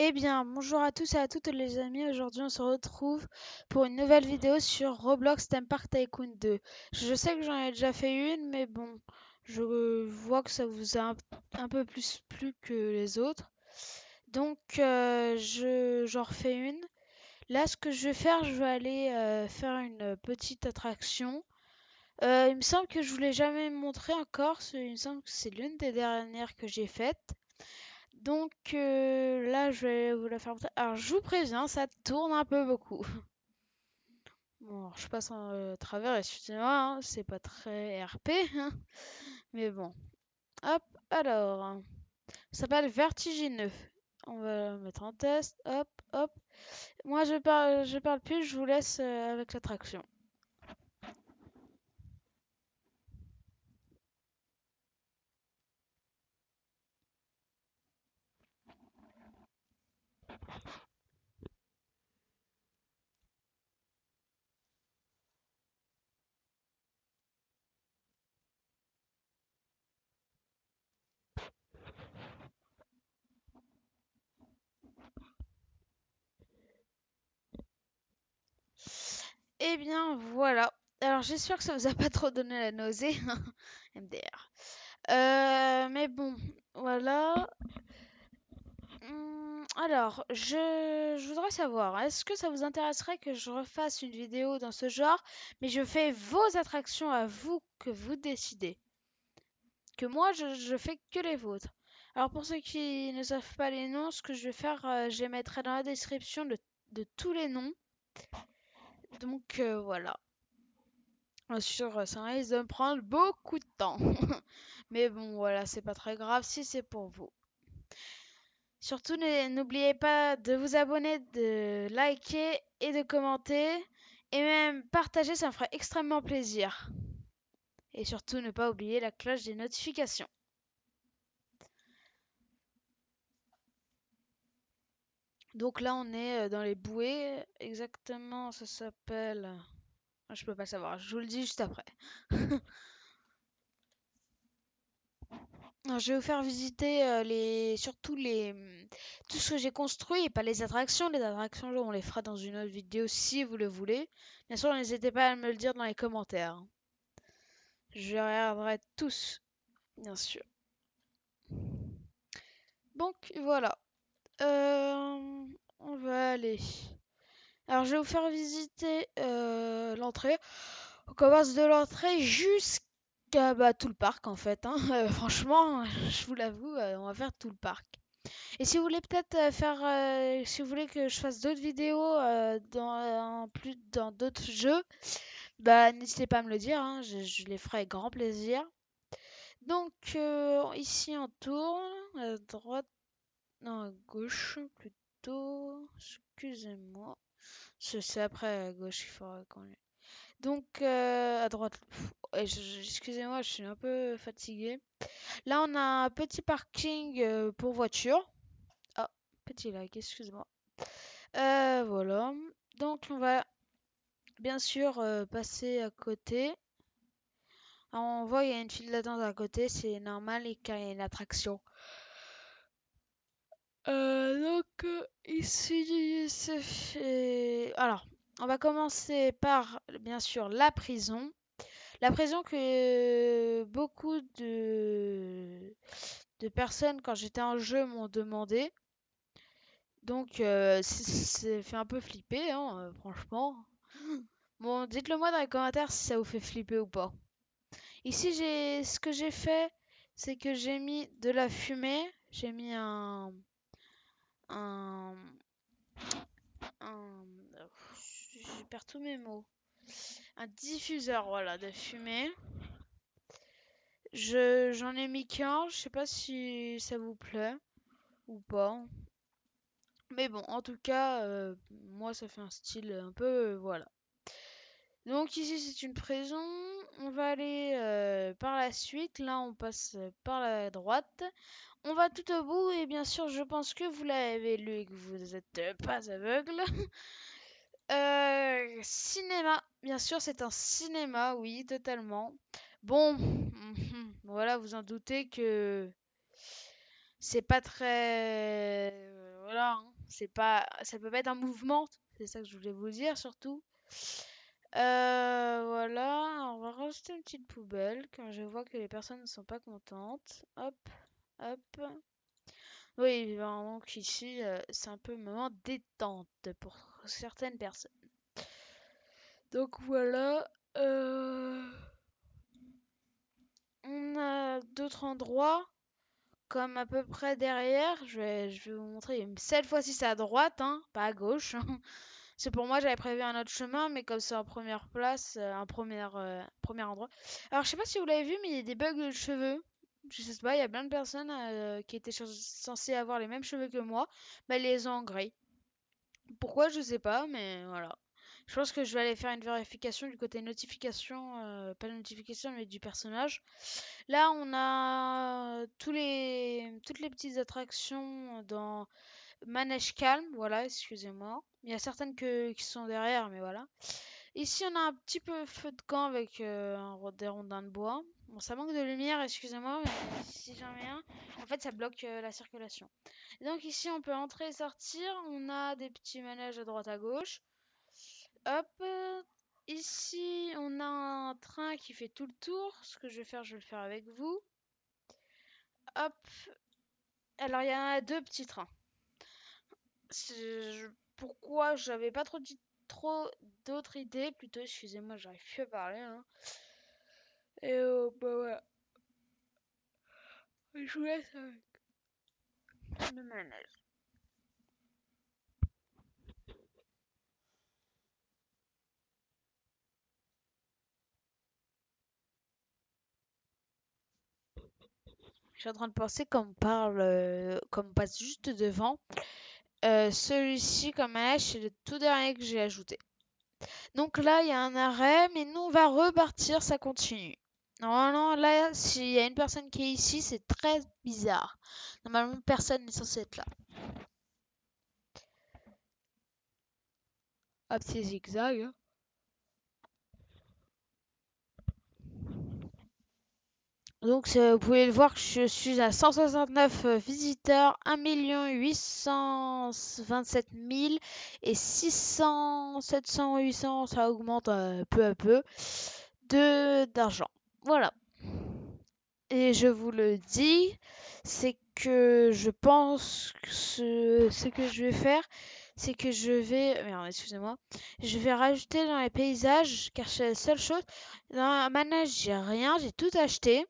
Eh bien, bonjour à tous et à toutes les amis. Aujourd'hui, on se retrouve pour une nouvelle vidéo sur Roblox Theme Park Tycoon 2. Je sais que j'en ai déjà fait une, mais bon, je vois que ça vous a un peu plus plu que les autres. Donc, j'en refais une. Là, ce que je vais faire, je vais aller faire une petite attraction. Il me semble que je vous l'ai jamais montré encore. Il me semble que c'est l'une des dernières que j'ai faites. Donc là, je vais vous la faire montrer. Alors, je vous préviens, ça tourne un peu beaucoup. Bon, alors, je passe en travers, excusez-moi, hein, c'est pas très RP, hein, mais bon. Hop, alors, ça s'appelle Vertigineux. On va le mettre en test, hop, hop. Moi, je parle plus, je vous laisse avec l'attraction. Eh bien, voilà. Alors, j'espère que ça vous a pas trop donné la nausée. MDR. Mais bon, voilà. Alors, je voudrais savoir, est-ce que ça vous intéresserait que je refasse une vidéo dans ce genre, mais je fais vos attractions à vous, que vous décidez. Que moi, je fais que les vôtres. Alors, pour ceux qui ne savent pas les noms, ce que je vais faire, je les mettrai dans la description de tous les noms. Donc, voilà. Bien sûr, ça risque de me prendre beaucoup de temps. Mais bon, voilà, c'est pas très grave si c'est pour vous. Surtout, n'oubliez pas de vous abonner, de liker et de commenter. Et même partager, ça me ferait extrêmement plaisir. Et surtout, ne pas oublier la cloche des notifications. Donc là, on est dans les bouées. Exactement, ça s'appelle... Ah, je peux pas savoir, je vous le dis juste après. Alors, je vais vous faire visiter tout ce que j'ai construit et pas les attractions. Les attractions, on les fera dans une autre vidéo si vous le voulez. Bien sûr, n'hésitez pas à me le dire dans les commentaires. Je les regarderai tous, bien sûr. Donc voilà. On va aller. Alors, je vais vous faire visiter l'entrée. On commence de l'entrée jusqu'à tout le parc en fait, hein. Franchement, je vous l'avoue, on va faire tout le parc. Et si vous voulez peut-être si vous voulez que je fasse d'autres vidéos dans d'autres jeux, bah n'hésitez pas à me le dire, hein, je les ferai avec grand plaisir. Donc ici on tourne à droite, non à gauche plutôt. Excusez-moi, c'est après à gauche qu'il faudra qu'on. Donc à droite. Excusez-moi, je suis un peu fatiguée. Là on a un petit parking pour voitures. Ah, petit like, excuse-moi. Voilà. Donc on va bien sûr passer à côté. Alors, on voit il y a une file d'attente à côté, c'est normal et car il y a une attraction. Ici, c'est fait. Alors, on va commencer par bien sûr la prison. La prison que beaucoup de personnes quand j'étais en jeu m'ont demandé. Donc, ça fait un peu flipper, hein, franchement. Bon, dites-le moi dans les commentaires si ça vous fait flipper ou pas. Ici, ce que j'ai fait, c'est que j'ai mis de la fumée. J'ai mis un, un, je perds tous mes mots. Un diffuseur, voilà, de fumée. J'en ai mis qu'un. Je sais pas si ça vous plaît ou pas. Mais bon, en tout cas, moi, ça fait un style un peu, voilà. Donc ici c'est une prison. On va aller par la suite. Là on passe par la droite. On va tout au bout et bien sûr je pense que vous l'avez lu et que vous n'êtes pas aveugle. Cinéma. Bien sûr c'est un cinéma, oui totalement. Bon, voilà vous en doutez que c'est pas très... voilà, hein. c'est pas, ça peut pas être un mouvement. C'est ça que je voulais vous dire surtout. Voilà, on va rajouter une petite poubelle quand je vois que les personnes ne sont pas contentes. Hop, hop. Oui, évidemment qu'ici, c'est un peu un moment détente pour certaines personnes. Donc voilà. On a d'autres endroits, comme à peu près derrière. Je vais vous montrer. Cette fois-ci, c'est à droite, hein, pas à gauche. C'est pour moi, j'avais prévu un autre chemin, mais comme c'est en première place, premier endroit. Alors, je sais pas si vous l'avez vu, mais il y a des bugs de cheveux. Je sais pas, il y a plein de personnes qui étaient censées avoir les mêmes cheveux que moi, mais elles les ont en gris. Pourquoi, je sais pas, mais voilà. Je pense que je vais aller faire une vérification du côté notification, pas de notification, mais du personnage. Là, on a toutes les petites attractions dans Manège Calme, voilà, excusez-moi. Il y a certaines qui sont derrière, mais voilà. Ici, on a un petit peu feu de camp avec des rondins de bois. Bon, ça manque de lumière, excusez-moi, mais si j'en mets un, en fait, ça bloque la circulation. Et donc ici, on peut entrer et sortir. On a des petits manèges à droite à gauche. Hop. Ici, on a un train qui fait tout le tour. Ce que je vais faire, je vais le faire avec vous. Hop. Alors, il y en a deux petits trains. Pourquoi j'avais pas trop d'autres idées, plutôt, excusez-moi, j'arrive plus à parler, hein. Et bah ouais, je vous laisse avec le manège. Je suis en train de penser comme on passe juste devant. Celui-ci, comme manège, c'est le tout dernier que j'ai ajouté. Donc là, il y a un arrêt, mais nous, on va repartir, ça continue. Normalement, là, s'il y a une personne qui est ici, c'est très bizarre. Normalement, personne n'est censé être là. Hop, c'est zigzag. Donc, vous pouvez le voir que je suis à 169 visiteurs, 1 827 000 et 600, 700, 800, ça augmente peu à peu d'argent. Voilà. Et je vous le dis, c'est que je pense que ce que je vais faire, c'est que je vais... Merde, excusez-moi. Je vais rajouter dans les paysages, car c'est la seule chose. Dans un manège, j'ai rien, j'ai tout acheté.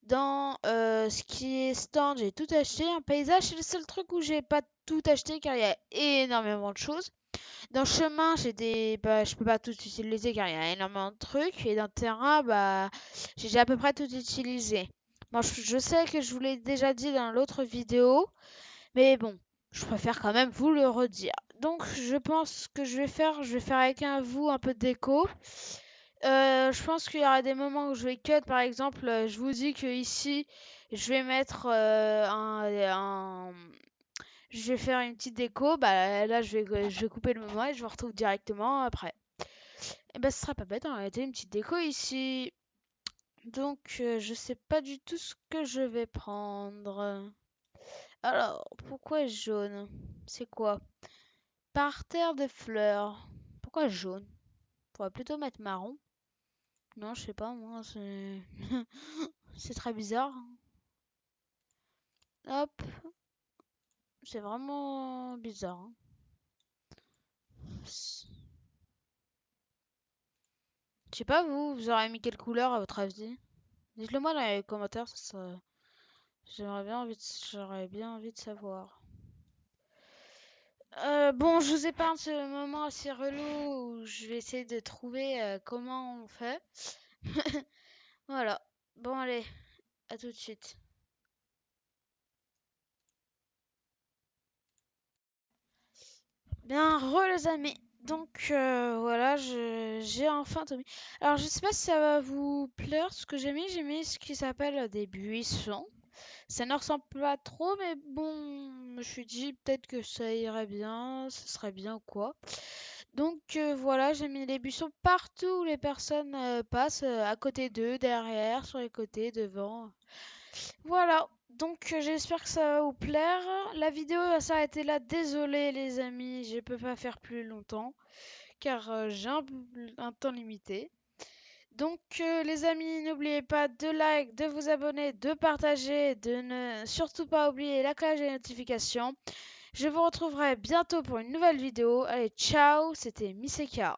Dans ce qui est stand, j'ai tout acheté. Un paysage, c'est le seul truc où j'ai pas tout acheté, car il y a énormément de choses. Dans le chemin, bah, je peux pas tout utiliser, car il y a énormément de trucs. Et dans le terrain, bah, j'ai déjà à peu près tout utilisé. Bon, je sais que je vous l'ai déjà dit dans l'autre vidéo, mais bon, je préfère quand même vous le redire. Donc, je pense que je vais faire avec vous un peu de déco. Je pense qu'il y aura des moments où je vais cut, par exemple, je vous dis que ici, je vais mettre je vais faire une petite déco. Bah là, je vais couper le moment et je vous retrouve directement après. Et bah, ce sera pas bête en réalité, une petite déco ici. Donc, je sais pas du tout ce que je vais prendre. Alors, pourquoi jaune? C'est quoi? Parterre de fleurs. Pourquoi jaune? On pourrait plutôt mettre marron. Non, je sais pas, moi, c'est... c'est très bizarre. Hop, c'est vraiment bizarre, hein. Je sais pas, vous aurez mis quelle couleur à votre avis? Dites-le moi dans les commentaires, j'aurais bien envie de savoir. Bon, je vous épargne ce moment assez relou où je vais essayer de trouver comment on fait. Voilà. Bon, allez, à tout de suite. Bien, les amis. Donc, voilà, j'ai enfin tout mis. Alors, je sais pas si ça va vous plaire ce que j'ai mis. J'ai mis ce qui s'appelle des buissons. Ça ne ressemble pas trop, mais bon, je me suis dit peut-être que ça irait bien, ce serait bien ou quoi. Donc voilà, j'ai mis les buissons partout où les personnes passent, à côté d'eux, derrière, sur les côtés, devant. Voilà. Donc j'espère que ça va vous plaire. La vidéo va s'arrêter là. Désolé les amis, je peux pas faire plus longtemps car j'ai un temps limité. Donc les amis, n'oubliez pas de like, de vous abonner, de partager, de ne surtout pas oublier la cloche des notifications. Je vous retrouverai bientôt pour une nouvelle vidéo. Allez, ciao, c'était Miseka.